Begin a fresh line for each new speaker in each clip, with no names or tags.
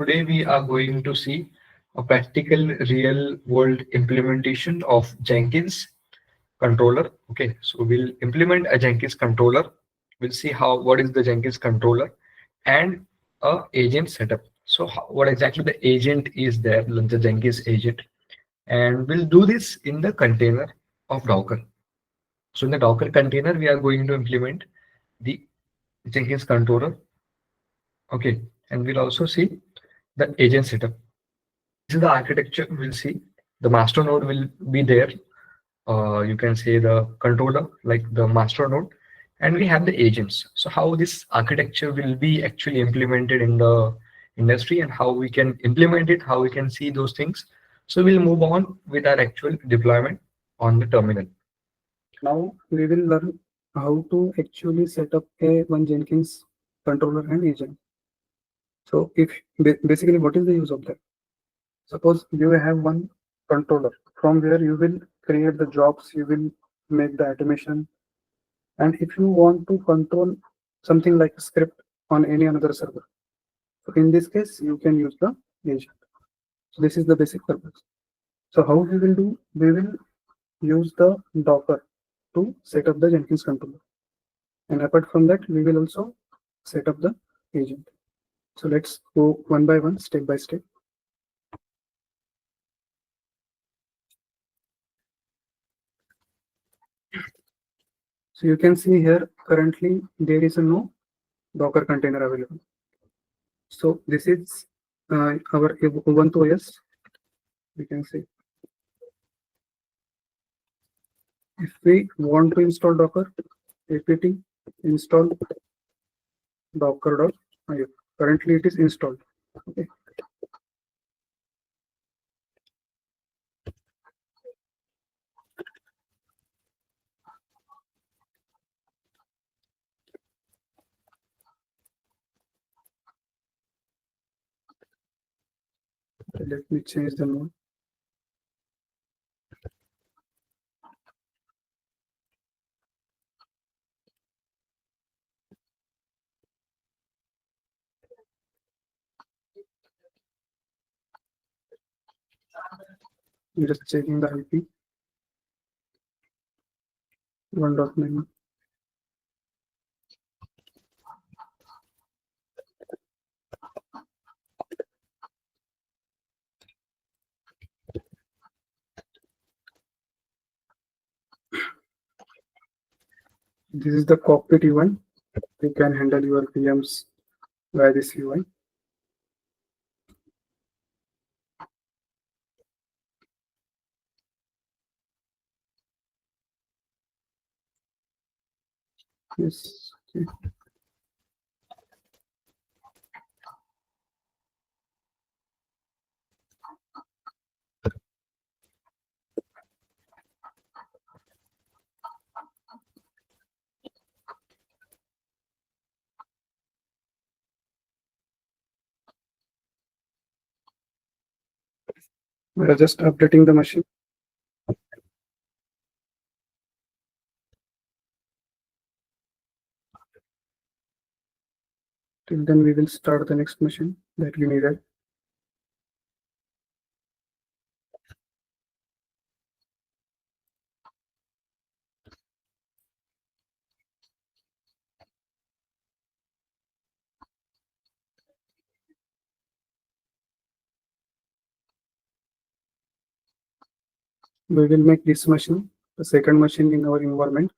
Today we are going to see a practical real world implementation of Jenkins controller. Okay, so we'll implement a Jenkins controller. We'll see what is the Jenkins controller and a agent setup. So what exactly the agent is there, the Jenkins agent, and we'll do this in the container of Docker. So in the Docker container, we are going to implement the Jenkins controller. Okay, and we'll also see the agent setup. This is the architecture we'll see. The master node will be there. You can say the controller, like the master node, and we have the agents. So how this architecture will be actually implemented in the industry and how we can implement it, how we can see those things. So we'll move on with our actual deployment on the terminal.
Now we will learn how to actually set up a one Jenkins controller and agent. So if basically what is the use of that? Suppose you have one controller from where you will create the jobs, you will make the automation. And if you want to control something like a script on any another server, so in this case, you can use the agent. So this is the basic purpose. So how we will do? We will use the Docker to set up the Jenkins controller. And apart from that, we will also set up the agent. So let's go one by one, step by step. So you can see here currently there is no Docker container available. So this is our Ubuntu OS. We can see if we want to install Docker, apt install docker.io. Currently it is installed. Okay. Let me change the node. I'm just checking the IP 1.9. This is the cockpit UI. You can handle your VMs via this UI. Yes. Okay. We are just updating the machine. Till then, we will start the next machine that we needed. We will make this machine the second machine in our environment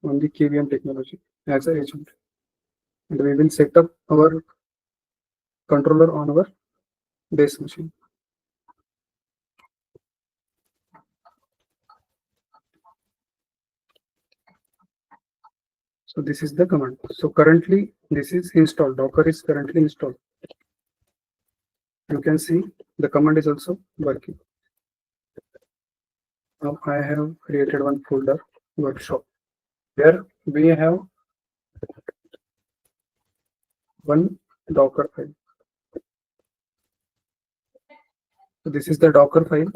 on the KVM technology as an agent. And we will set up our controller on our base machine. So this is the command. So currently this is installed. Docker is currently installed. You can see the command is also working. Now I have created one folder, workshop. Here we have one Docker file. So this is the Docker file.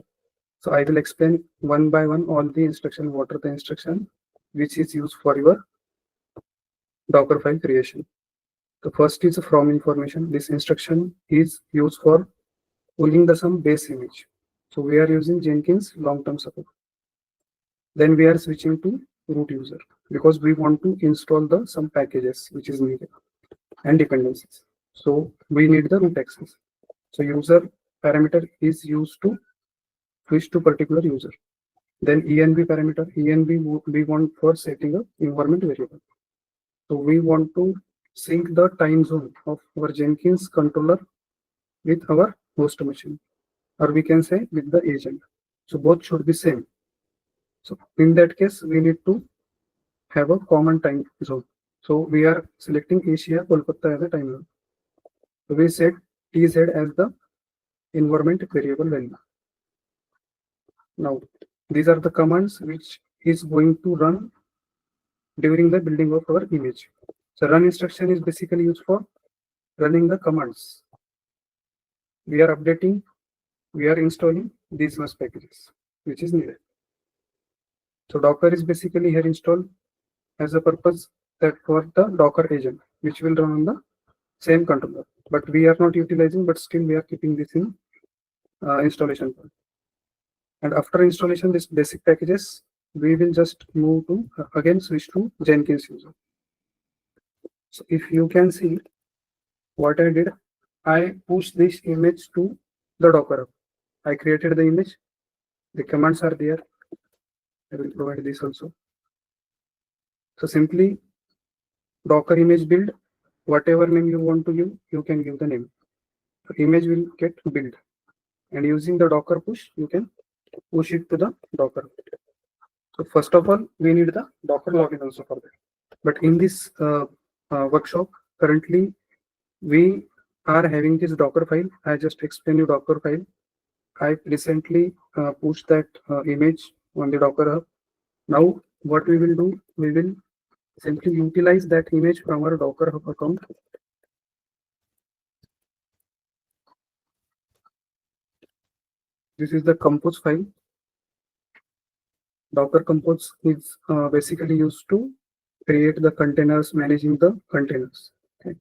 So I will explain one by one all the instruction, what are the instruction which is used for your Docker file creation. The first is from information. This instruction is used for pulling the some base image. So we are using Jenkins long-term support. Then we are switching to root user because we want to install the some packages which is needed and dependencies. So we need the root access. So user parameter is used to switch to particular user. Then env parameter, env we want for setting a environment variable. So we want to sync the time zone of our Jenkins controller with our host machine, or we can say with the agent. So both should be same. So in that case, we need to have a common time zone. So we are selecting Asia Kolkata as a time zone. So we set TZ as the environment variable value. Now, these are the commands which is going to run during the building of our image. So run instruction is basically used for running the commands. We are updating, we are installing these much packages, which is needed. So Docker is basically here installed as a purpose that for the Docker agent, which will run on the same controller. But we are not utilizing, but still we are keeping this in installation part. And after installation, this basic packages, we will just move to again switch to Jenkins user. So if you can see what I did, I pushed this image to the Docker. I created the image. The commands are there. I will provide this also. So simply Docker image build, whatever name you want to give, you can give the name. The image will get built. And using the Docker push, you can push it to the Docker. So first of all, we need the Docker login also for that. But in this workshop, currently we are having this Docker file. I just explained you Docker file. I recently pushed that image on the Docker hub. Now what we will do, we will simply utilize that image from our Docker hub account. This is the compose file. Docker compose is basically used to create the containers, managing the containers. Okay.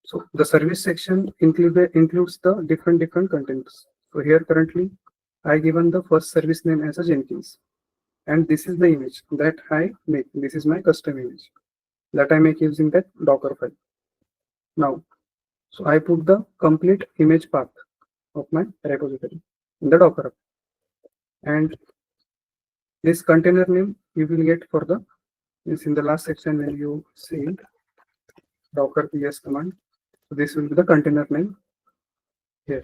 So the service section includes the different containers. So here currently I given the first service name as a Jenkins, and this is the image that I make. This is my custom image that I make using that Docker file. Now, so I put the complete image path of my repository in the Docker, and this container name you will get for the is in the last section when you see Docker ps command. So this will be the container name here,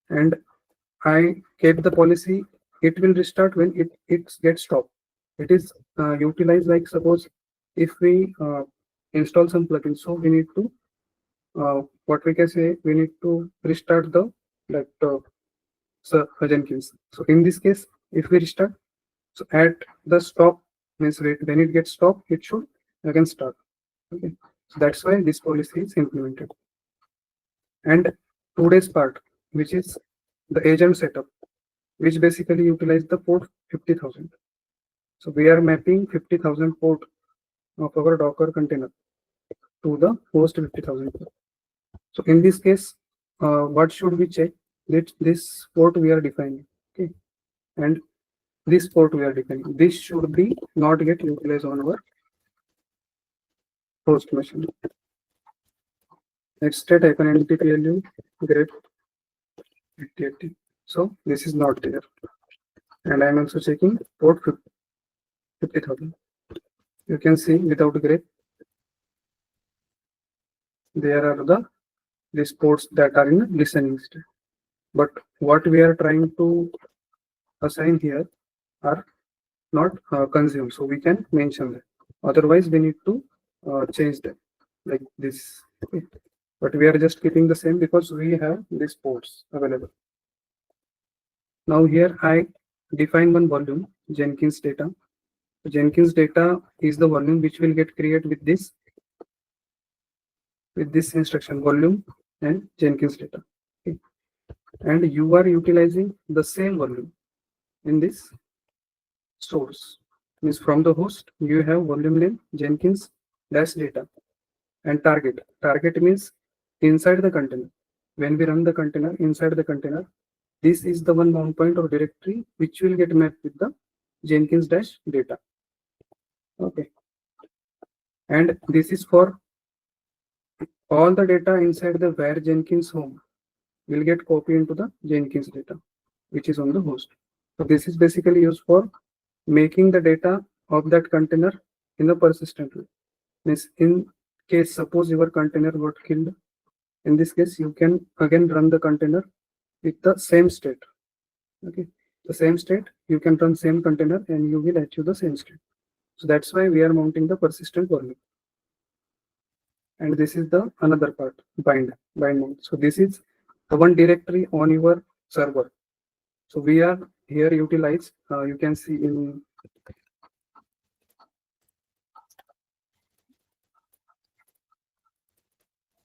and I kept the policy. It will restart when it gets stopped. It is utilized like suppose if we install some plugin, so we need to what we can say, we need to restart the Jenkins. So in this case, if we restart, so at the stop means when it gets stopped, it should again start. Okay, so that's why this policy is implemented. And today's part, which is the agent setup, which basically utilize the port 50,000. So we are mapping 50,000 port of our Docker container to the host 50,000 port. So in this case, what should we check? That this port we are defining, okay, and this port we are defining. This should be not get utilized on our host machine. Next state icon NTPLU grep 8080. So this is not there, and I am also checking port 50,000. You can see without grep, there are these ports that are in listening state. But what we are trying to assign here are not consumed, so we can mention that. Otherwise, we need to change them like this. Okay. But we are just keeping the same because we have these ports available. Now here I define one volume, Jenkins data. Jenkins data is the volume which will get created with this instruction volume and Jenkins data. Okay. And you are utilizing the same volume in this source. Means from the host you have volume name Jenkins dash data. And target. Target means inside the container. When we run the container, inside the container, this is the one mount point or directory which will get mapped with the Jenkins dash data. Okay. And this is for all the data inside the where Jenkins home will get copied into the Jenkins data, which is on the host. So this is basically used for making the data of that container in a persistent way. Means in case suppose your container got killed, in this case you can again run the container with the same state. Okay, the same state you can run same container and you will achieve the same state. So that's why we are mounting the persistent volume. And this is the another part, bind mount. So this is the one directory on your server. So we are here utilize, you can see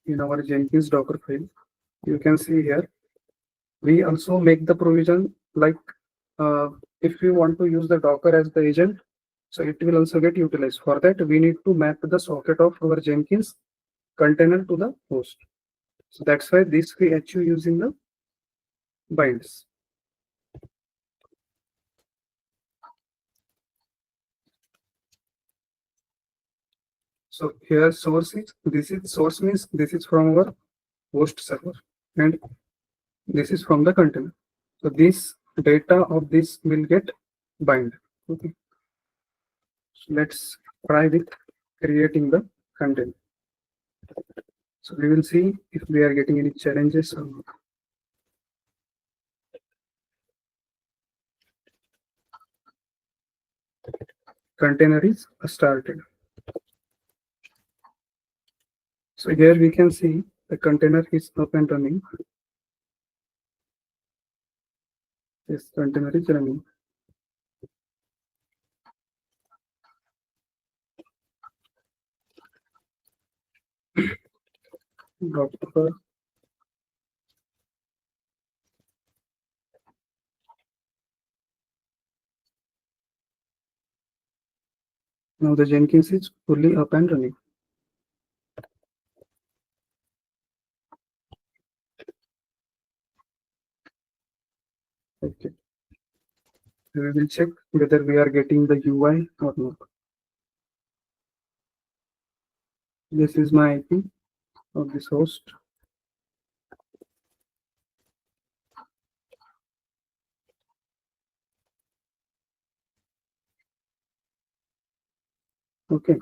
in our Jenkins Docker file, you can see here, we also make the provision like if you want to use the Docker as the agent, so it will also get utilized. For that, we need to map the socket of our Jenkins container to the host. So that's why this we achieve using the binds. So here source is, this is source means this is from our host server and this is from the container. So this data of this will get bind. Okay. So let's try with creating the container. So we will see if we are getting any challenges or not. Container is started. So here we can see the container is up and running. This container is running. Docker. Now the Jenkins is fully up and running. Okay. We will check whether we are getting the UI or not. This is my IP of this host. Okay.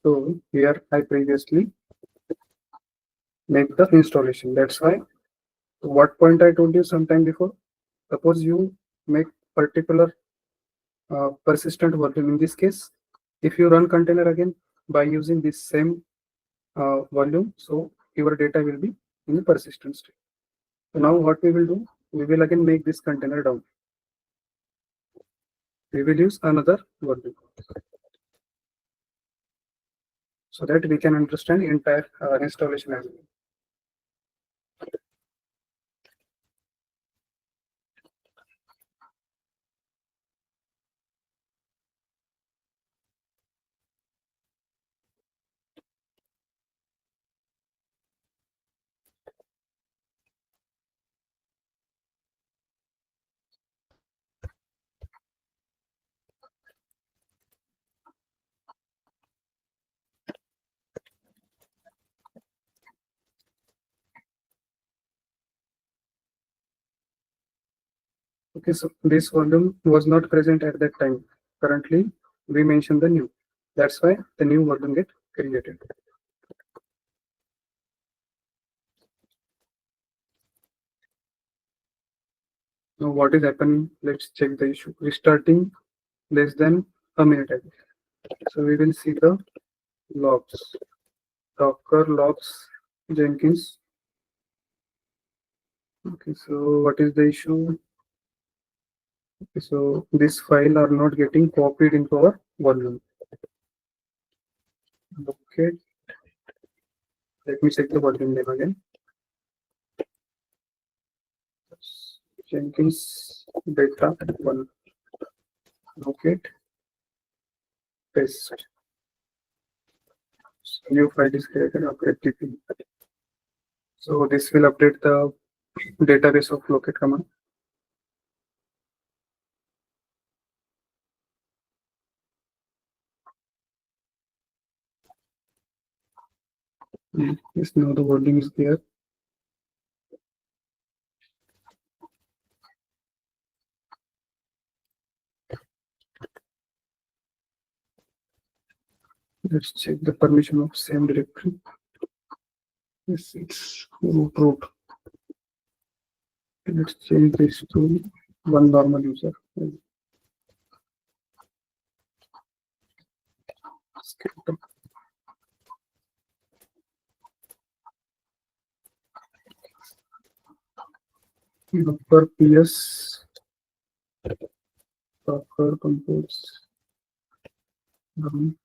So here I previously make the installation. That's why what point I told you sometime before. Suppose you make particular persistent volume. In this case, if you run container again by using this same volume, so your data will be in the persistent state. So now what we will do, we will again make this container down. We will use another volume so that we can understand entire installation as well. Okay, so this volume was not present at that time. Currently, we mentioned the new. That's why the new volume get created. Now, what is happening? Let's check the issue. Restarting less than a minute ago. So we will see the logs. Docker logs Jenkins. Okay, so what is the issue? Okay, so this file are not getting copied into our volume. Okay, let me check the volume name again. Jenkins data one. Okay, paste. So new file is created, update TP. So this will update the database of locate command. Yes, now the volume is there. Let's check the permission of same directory. Yes, it's root. Let's change this to one normal user. Docker ps Docker compose run.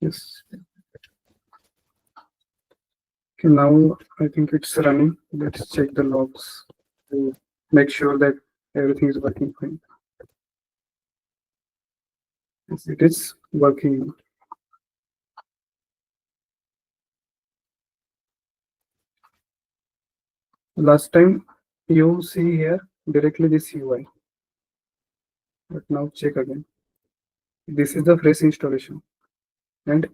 Yes. Okay, now I think it's running. Let's check the logs to make sure that everything is working fine. Yes, it is working. Last time you see here directly this UI, but now check again. This is the fresh installation, and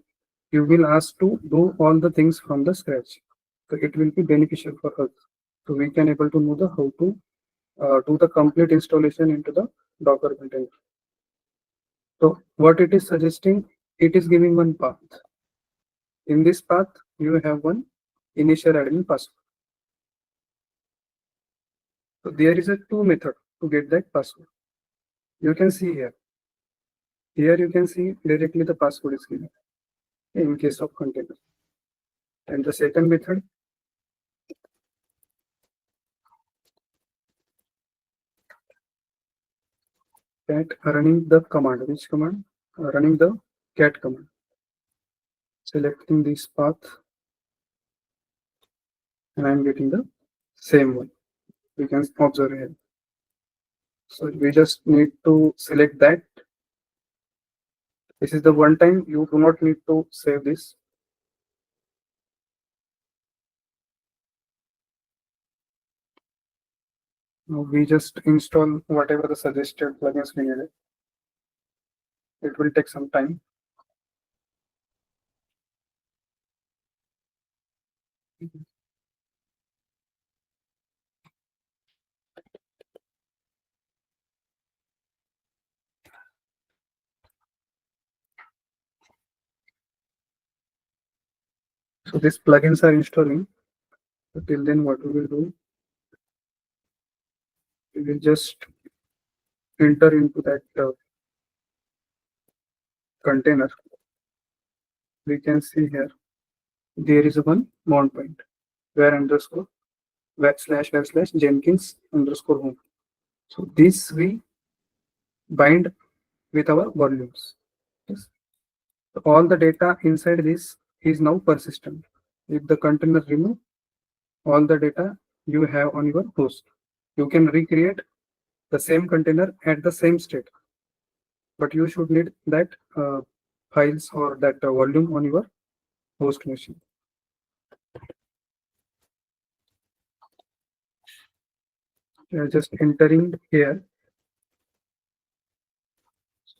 you will ask to do all the things from the scratch. So it will be beneficial for us. So we can able to know the how to do the complete installation into the Docker container. So what it is suggesting, it is giving one path. In this path, you have one initial admin password. So there is a two method to get that password. You can see here. Here you can see directly the password is given in case of container. And the second method, that running the command. Which command? Running the cat command. Selecting this path, and I'm getting the same one. We can observe here. So we just need to select that. This is the one time you do not need to save this. Now we just install whatever the suggested plugins we needed. It will take some time. So these plugins are installing. So till then, what we will do, we will just enter into that container. We can see here there is one mount point where underscore web slash Jenkins underscore home. So this we bind with our volumes. Yes. So all the data inside this is now persistent. If the container remove all the data you have on your host, you can recreate the same container at the same state, but you should need that files or that volume on your host machine. Just entering here.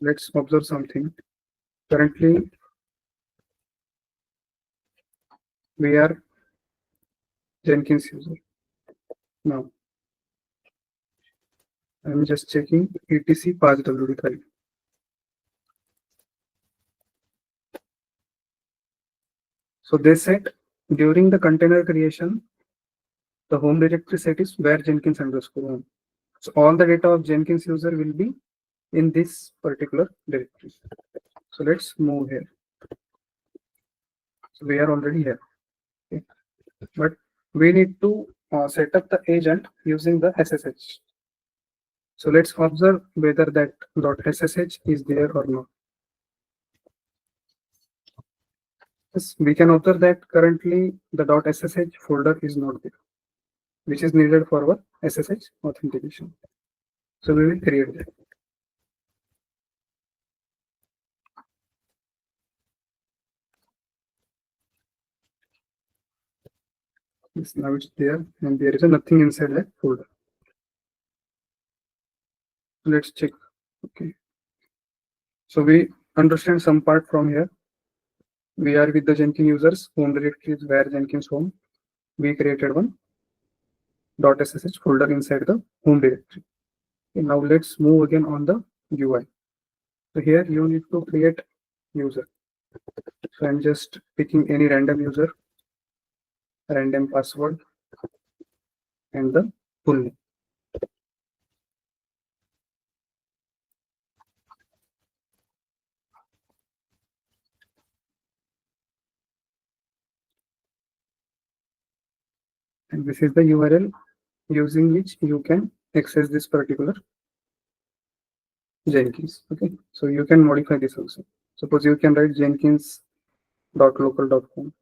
Let's observe something. Currently, we are Jenkins user. Now, I'm just checking etc path wd file. So they said during the container creation, the home directory set is where Jenkins underscore home. So all the data of Jenkins user will be in this particular directory. So let's move here. So we are already here. Okay. But we need to set up the agent using the SSH. So let's observe whether that .ssh is there or not. Yes, we can observe that currently the .ssh folder is not there. which is needed for our SSH authentication. So we will create that. Yes, now it's there, and there is nothing inside that folder. Let's check. Okay. So we understand some part from here. We are with the Jenkins users. Home directory is where Jenkins home. We created one .ssh folder inside the home directory. Okay, now let's move again on the UI. So here you need to create user. So I'm just picking any random user, random password, and the full name. And this is the URL using which you can access this particular Jenkins. Okay, so you can modify this also. Suppose you can write jenkins.local.com,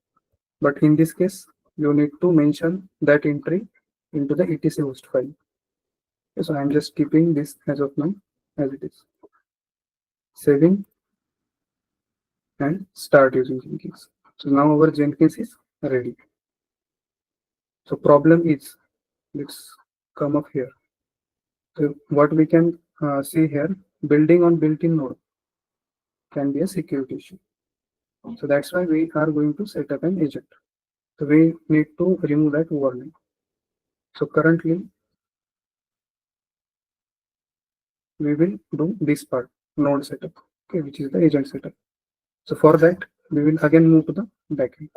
but in this case, you need to mention that entry into the etc host file. Okay, so I'm just keeping this as of now as it is. Saving and start using Jenkins. So now our Jenkins is ready. So problem is, let's come up here. So what we can see here, building on built-in node can be a security issue. So that's why we are going to set up an agent. So we need to remove that warning. So currently we will do this part, node setup, okay, which is the agent setup. So for that, we will again move to the backend.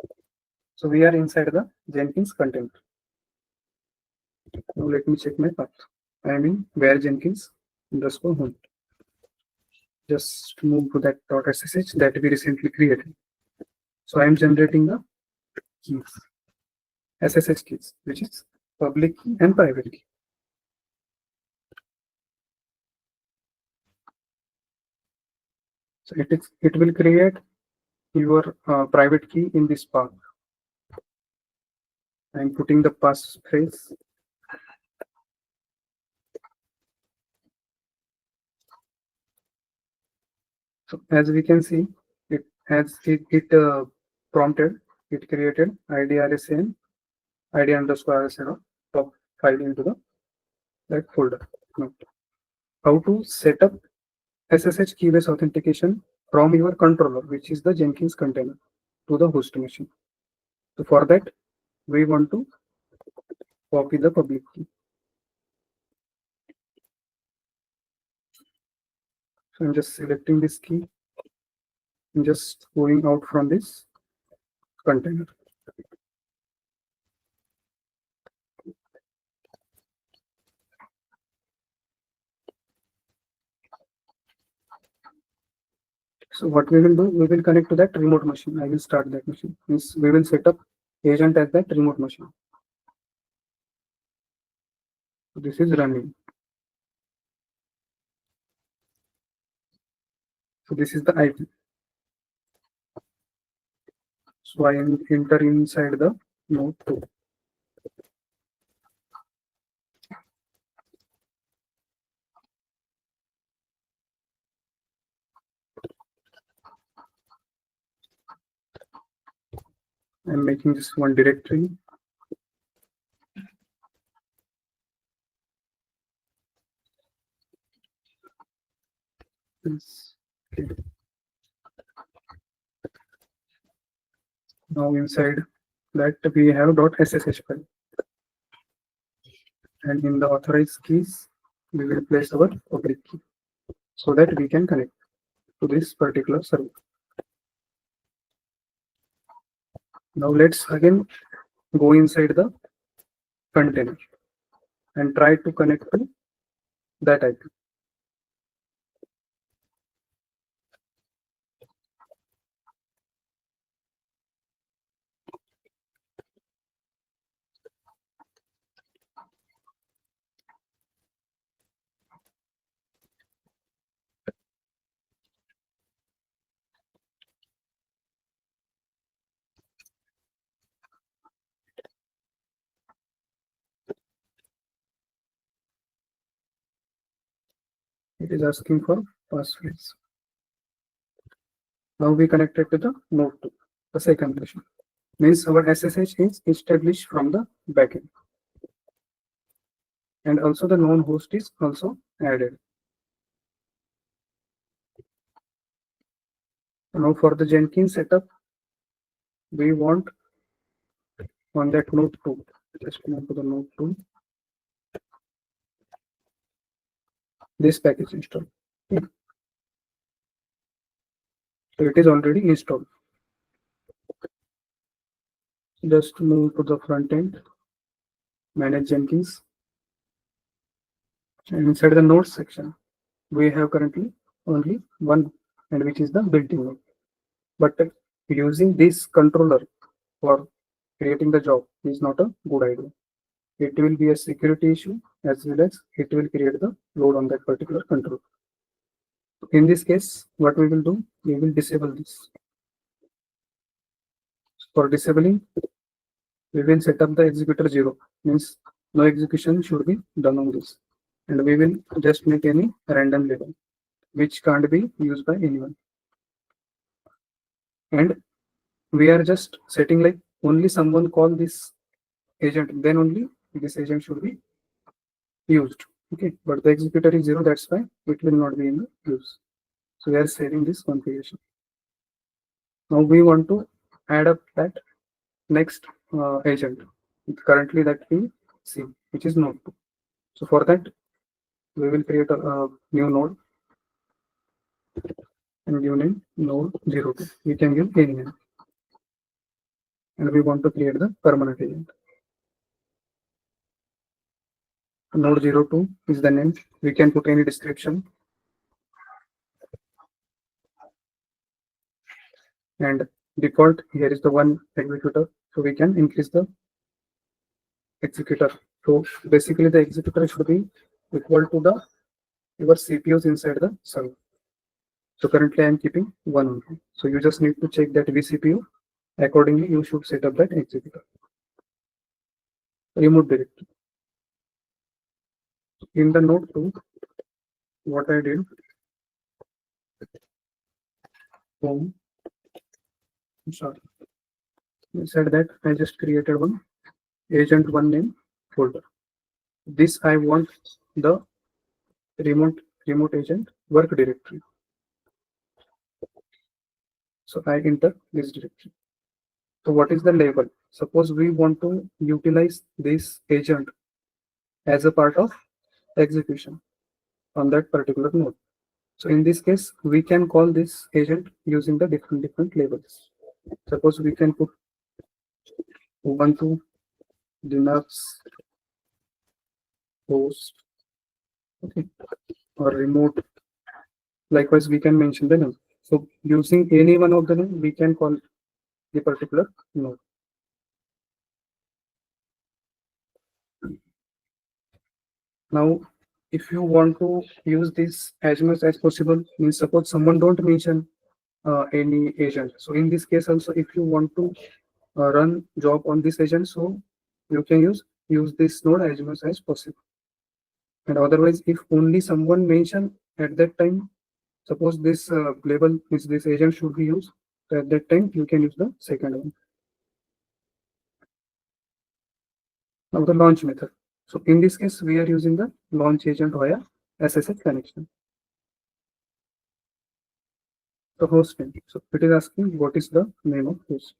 So we are inside the Jenkins container. Now let me check my path. I am in where Jenkins underscore home. Just move to that .ssh that we recently created. So I am generating the keys, SSH keys, which is public key and private key. So it will create your private key in this path. I am putting the passphrase. So as we can see, it prompted, it created IDRSN, ID underscore RSN top file into that folder. Now, how to set up SSH keyless authentication from your controller, which is the Jenkins container, to the host machine. So for that, we want to copy the public key. So I'm just selecting this key and just going out from this container. So what we will do, we will connect to that remote machine. I will start that machine. Means we will set up agent as that remote machine. So this is running. So this is the IP. So I enter inside the node 2. I'm making this one directory. Yes. Okay. Now inside that we have .ssh file. And in the authorized keys, we will place our public key so that we can connect to this particular server. Now let's again go inside the container and try to connect to that IP. It is asking for passphrase. Now we connected to the node 2, the second machine. Means our SSH is established from the backend. And also the known host is also added. Now for the Jenkins setup, we want on that node 2. Just move to the node 2. This package installed. Okay. So it is already installed. Just move to the front end, manage Jenkins. And inside the nodes section, we have currently only one, and which is the built-in node. But using this controller for creating the job is not a good idea. It will be a security issue, as well as it will create the load on that particular controller. In this case, what we will do, we will disable this. For disabling, we will set up the executor 0, means no execution should be done on this. And we will just make any random label, which can't be used by anyone. And we are just setting like only someone call this agent, then only this agent should be used. Okay, but the executor is 0, that's why it will not be in the use. So we are saving this configuration. Now we want to add up that next agent currently that we see, which is node 2. So for that, we will create a new node and give name node 02. We can give any name. And we want to create the permanent agent. Node 02 is the name. We can put any description. And default here is the one executor. So we can increase the executor. So basically the executor should be equal to the your CPUs inside the server. So currently I am keeping 1 only. So you just need to check that vCPU. Accordingly, you should set up that executor. Remote directory. In the node 2, what I did, home, sorry, I said that I just created one agent 1 name folder. This I want the remote agent work directory. So I enter this directory. So what is the label? Suppose we want to utilize this agent as a part of execution on that particular node. So in this case, we can call this agent using the different labels. Suppose we can put Ubuntu, Linux, host, okay, or remote. Likewise, we can mention the name. So using any one of the name, we can call the particular node. Now, if you want to use this as much as possible, means suppose someone don't mention any agent. So in this case also, if you want to run job on this agent, so you can use this node as much as possible. And otherwise, if only someone mention at that time, suppose this label is this agent should be used, so at that time you can use the second one. Now the launch method. So in this case, we are using the launch agent via SSH connection. The host name. So it is asking what is the name of host.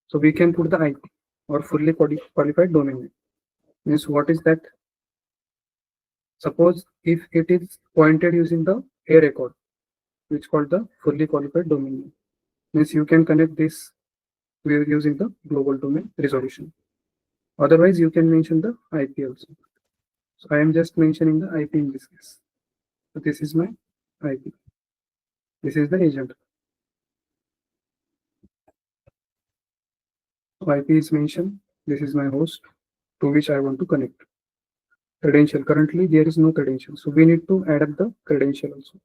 So we can put the IP or fully qualified domain name. Means what is that? Suppose if it is pointed using the A record, which called the fully qualified domain name. Means you can connect this with using the global domain resolution. Otherwise, you can mention the IP also. So I am just mentioning the IP in this case. So this is my IP. This is the agent. So IP is mentioned. This is my host to which I want to connect. Credential. Currently, there is no credential. So we need to add up the credential also.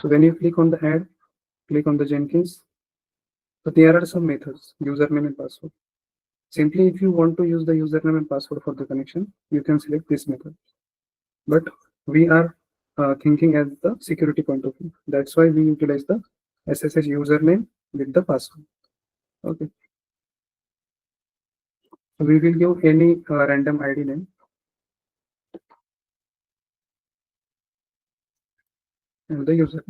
So when you click on the add, click on the Jenkins. So there are some methods, username and password. Simply, if you want to use the username and password for the connection, you can select this method. but we are thinking as the security point of view. That's why we utilize the SSH username with the password. Okay. We will give any random ID name. And the user.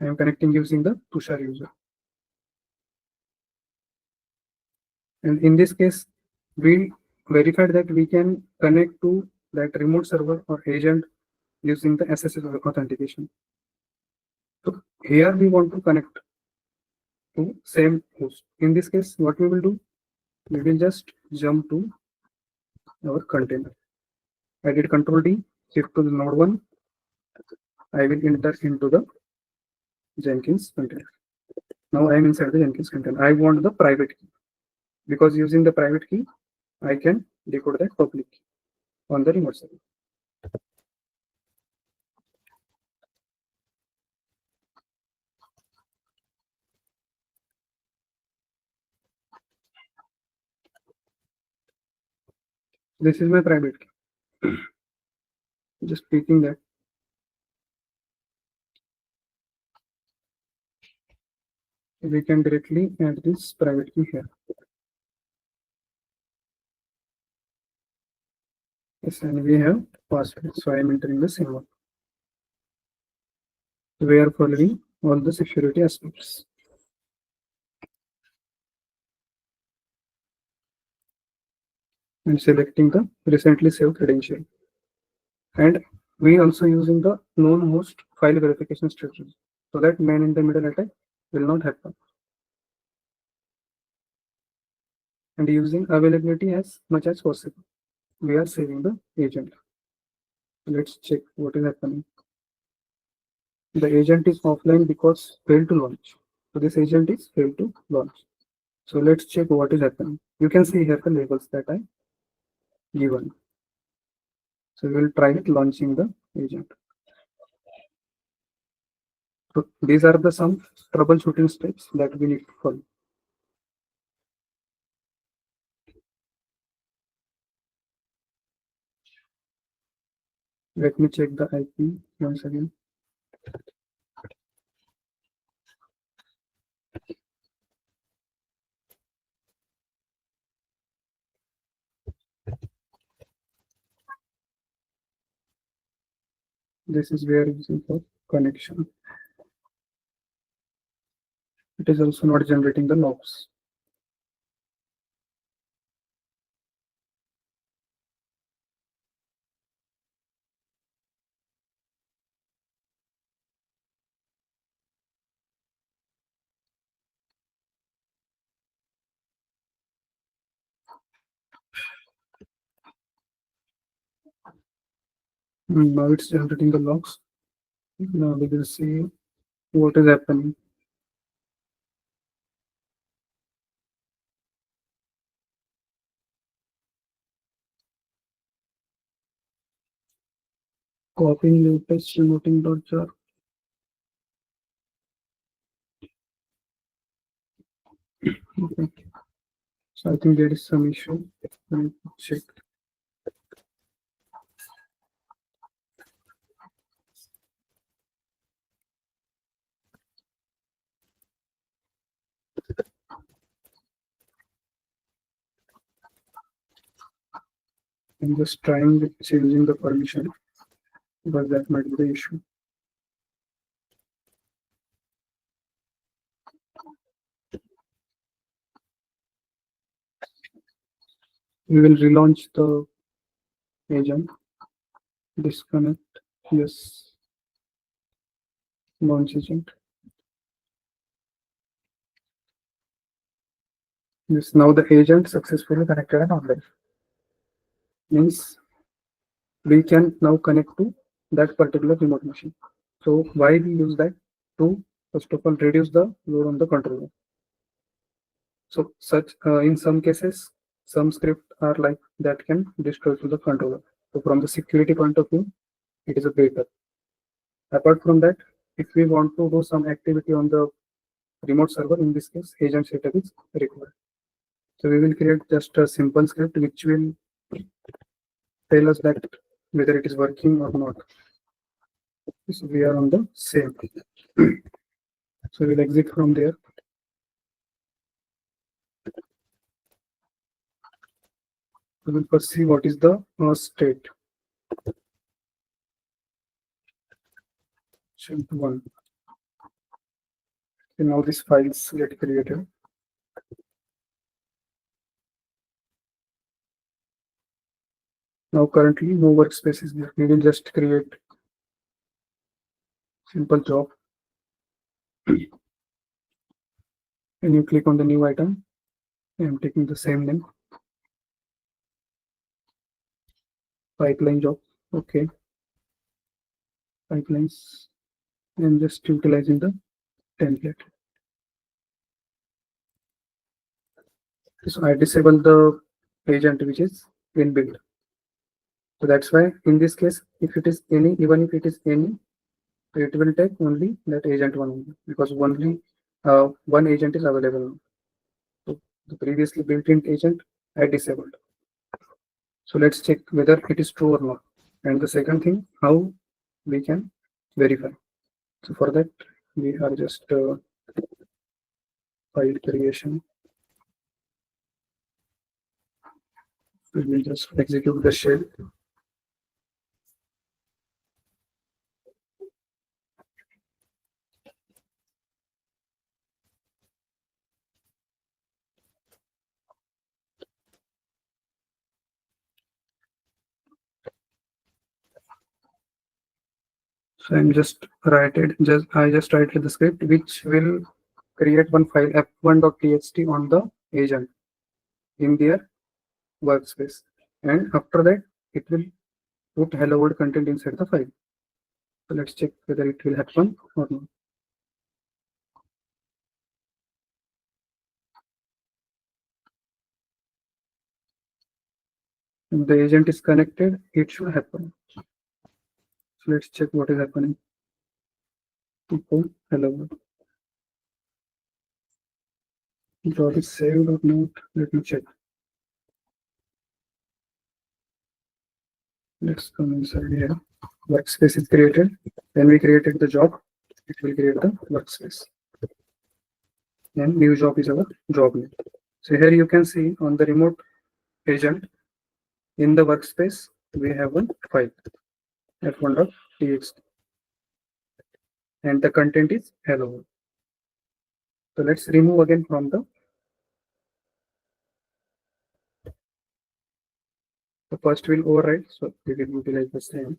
I am connecting using the Tushar user. And in this case, we verified that we can connect to that remote server or agent using the SSH authentication. So here we want to connect to same host. In this case, what we will do, we will just jump to our container. I did Control D, shift to the node 1. I will enter into the Jenkins container. Now I am inside the Jenkins container. I want the private key because using the private key, I can decode that public key on the remote server. This is my private key. Just picking that. We can directly add this private key here. Yes, and we have password. So I am entering the same one. We are following all the security aspects. And selecting the recently saved credential. And we also using the known host file verification strategy so that man in the middle attack will not happen. And using availability as much as possible. We are saving the agent. Let's check what is happening. The agent is offline because failed to launch. So this agent is failed to launch. So let's check what is happening. You can see here the labels that I given. So we will try it launching the agent. So these are the some troubleshooting steps that we need to follow. Let me check the IP once again. This is where using for connection. It is also not generating the logs. Now it's generating the logs. Now we will see what is happening. Copying latest remoting.jar. Okay. So I think there is some issue. Let me check. I'm just trying with changing the permission because that might be the issue. We will relaunch the agent. Disconnect. Yes. Launch agent. Yes. Now the agent successfully connected and online. Means we can now connect to that particular remote machine. So why we use that? To first of all reduce the load on the controller. So such in some cases, some scripts are like that can destroy to the controller. So from the security point of view, it is a better. Apart from that, if we want to do some activity on the remote server, in this case, agent setup is required. So we will create just a simple script which will tell us that whether it is working or not. So we are on the same. So we'll exit from there. We will first see what is the state. Shift 1. And now these files get created. Now currently no workspace is there. We will just create simple job. And you click on the new item. I am taking the same name. Pipeline job. Okay. Pipelines. And just utilizing the template. So I disable the agent which is inbuilt. So that's why in this case, if it is any, even if it is any, it will take only that agent one only, because only one agent is available. So the previously built-in agent I disabled. So let's check whether it is true or not. And the second thing, how we can verify. So for that, we are just file creation. We will just execute the shell. So I just writed the script which will create one file f1.txt on the agent in their workspace, and after that it will put hello world content inside the file. So let's check whether it will happen or not. If the agent is connected, it should happen. So let's check what is happening. Hello world. Job is saved or not? Let me check. Let's come inside here. Workspace is created. When we created the job, it will create the workspace. And new job is our job name. So here you can see on the remote agent in the workspace, we have one file f1.txt and the content is hello world. So let's remove again from the first will override. So we will utilize the same.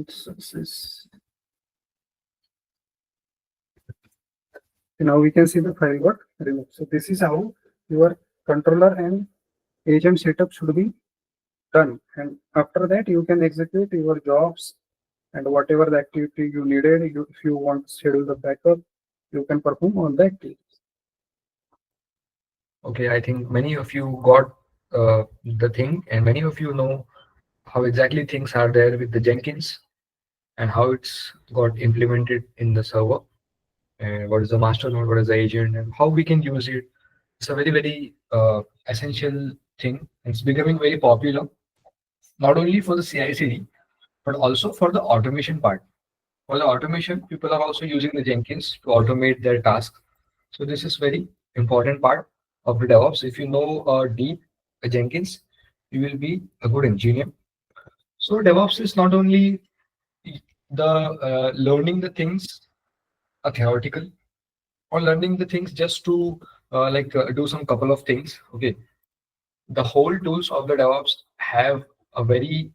Success. Now we can see the file got removed. So this is how your controller and agent setup should be done. And after that, you can execute your jobs and whatever the activity you needed. If you want to schedule the backup, you can perform all the activities.
Okay, I think many of you got the thing, and many of you know how exactly things are there with the Jenkins and how it's got implemented in the server. And what is the master node, what is the agent, and how we can use it. It's a very, very essential thing. It's becoming very popular, not only for the CI/CD, but also for the automation part. For the automation, people are also using the Jenkins to automate their tasks. So this is very important part of the DevOps. If you know deep Jenkins, you will be a good engineer. So DevOps is not only the learning the things theoretical, or learning the things just to do some couple of things. Okay, the whole tools of the DevOps have a very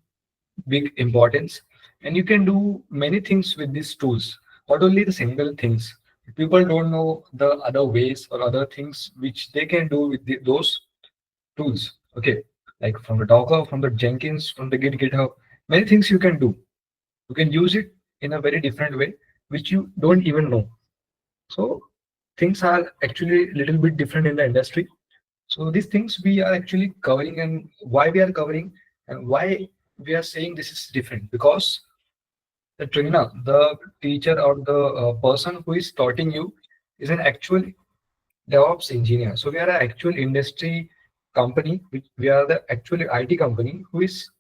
big importance, and you can do many things with these tools, not only the single things. People don't know the other ways or other things which they can do with those tools. Okay, like from the Docker, from the Jenkins, from the GitHub, many things you can do. You can use it in a very different way which you don't even know. So things are actually a little bit different in the industry. So these things we are actually covering, and why we are covering, and why we are saying this is different, because the trainer, the teacher, or the person who is starting you is an actual DevOps engineer. So we are an actual industry company. We are the actual IT company who is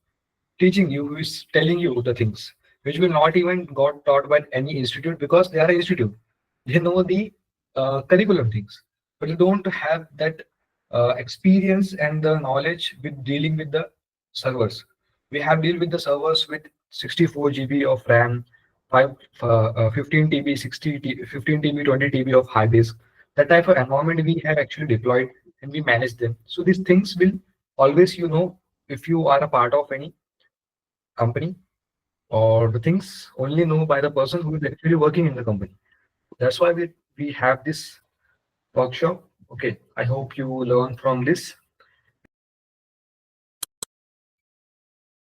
teaching you, who is telling you the things which will not even got taught by any institute, because they are an institute. They know the curriculum things, but they don't have that experience and the knowledge with dealing with the servers. We have deal with the servers with 64 GB of RAM, 15 TB, 15 TB, 20 TB of hard disk. That type of environment we have actually deployed, and we manage them. So these things will always, if you are a part of any company, or the things only know by the person who is actually working in the company. That's why we have this workshop. Okay, I hope you learn from this.